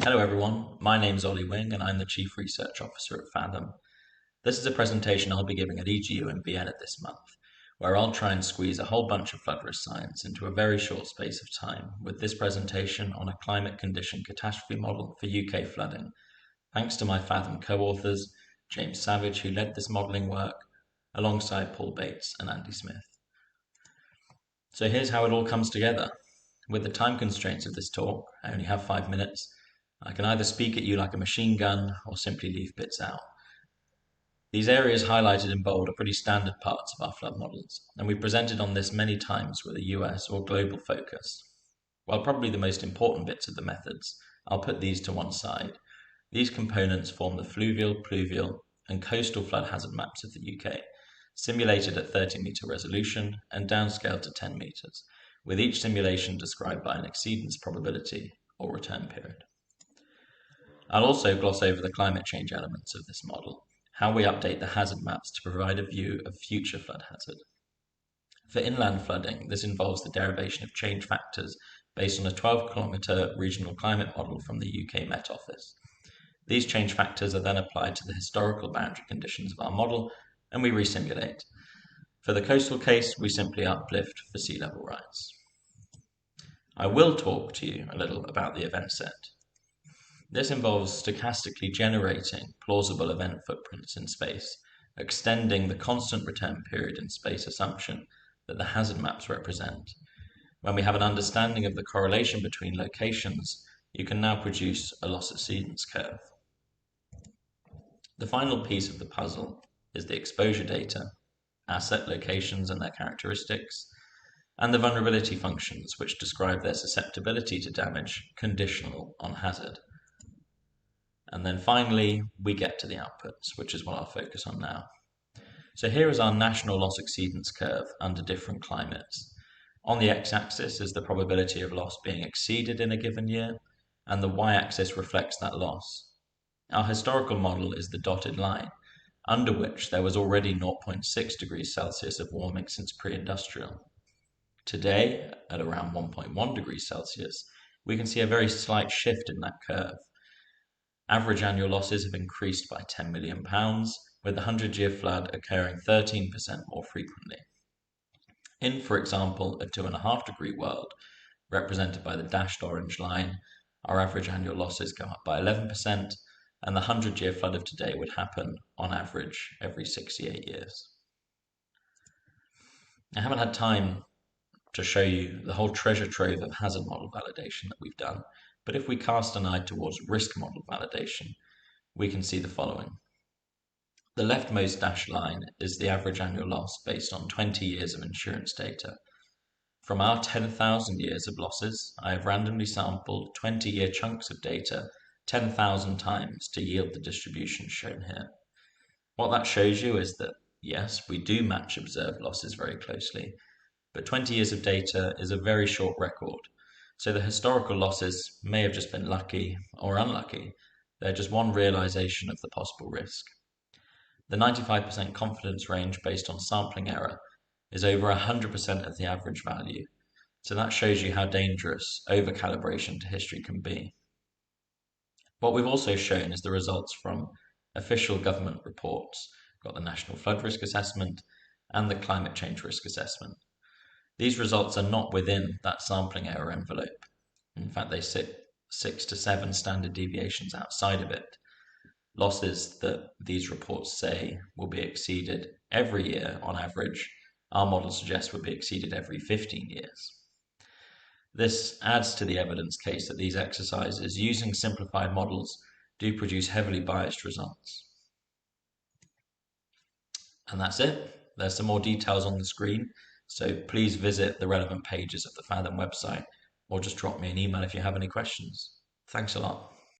Hello everyone, my name's Ollie Wing and I'm the Chief Research Officer at Fathom. This is a presentation I'll be giving at EGU in Vienna this month, where I'll try and squeeze a whole bunch of flood risk science into a very short space of time with this presentation on a climate condition catastrophe model for UK flooding, thanks to my Fathom co-authors, James Savage, who led this modelling work, alongside Paul Bates and Andy Smith. So here's how it all comes together. With the time constraints of this talk, I only have 5 minutes. I can either speak at you like a machine gun or simply leave bits out. These areas highlighted in bold are pretty standard parts of our flood models, and we've presented on this many times with a US or global focus. While probably the most important bits of the methods, I'll put these to one side. These components form the Fluvial, Pluvial, and coastal flood hazard maps of the UK, simulated at 30-metre resolution and downscaled to 10 metres, with each simulation described by an exceedance probability or return period. I'll also gloss over the climate change elements of this model, how we update the hazard maps to provide a view of future flood hazard. For inland flooding, this involves the derivation of change factors based on a 12-kilometre regional climate model from the UK Met Office. These change factors are then applied to the historical boundary conditions of our model, and we resimulate. For the coastal case, we simply uplift for sea level rise. I will talk to you a little about the event set. This involves stochastically generating plausible event footprints in space, extending the constant return period in space assumption that the hazard maps represent. When we have an understanding of the correlation between locations, you can now produce a loss exceedance curve. The final piece of the puzzle is the exposure data, asset locations and their characteristics, and the vulnerability functions which describe their susceptibility to damage conditional on hazard. And then finally, we get to the outputs, which is what I'll focus on now. So here is our national loss exceedance curve under different climates. On the x-axis is the probability of loss being exceeded in a given year, and the y-axis reflects that loss. Our historical model is the dotted line, under which there was already 0.6 degrees Celsius of warming since pre-industrial. Today, at around 1.1 degrees Celsius, we can see a very slight shift in that curve. Average annual losses have increased by £10 million, with the 100-year flood occurring 13% more frequently. In, for example, a 2.5 degree world, represented by the dashed orange line, our average annual losses go up by 11%, and the 100-year flood of today would happen, on average, every 68 years. I haven't had time to show you the whole treasure trove of hazard model validation that we've done, but if we cast an eye towards risk model validation, we can see the following. The leftmost dashed line is the average annual loss based on 20 years of insurance data. From our 10,000 years of losses, I have randomly sampled 20-year chunks of data 10,000 times to yield the distribution shown here. What that shows you is that, yes, we do match observed losses very closely, but 20 years of data is a very short record. So the historical losses may have just been lucky or unlucky. They're just one realization of the possible risk. The 95% confidence range based on sampling error is over 100% of the average value. So that shows you how dangerous over-calibration to history can be. What we've also shown is the results from official government reports. We've got the National Flood Risk Assessment and the Climate Change Risk Assessment. These results are not within that sampling error envelope. In fact, they sit 6 to 7 standard deviations outside of it. Losses that these reports say will be exceeded every year on average, our model suggests will be exceeded every 15 years. This adds to the evidence case that these exercises using simplified models do produce heavily biased results. And that's it. There's some more details on the screen. So please visit the relevant pages of the Fathom website or just drop me an email if you have any questions. Thanks a lot.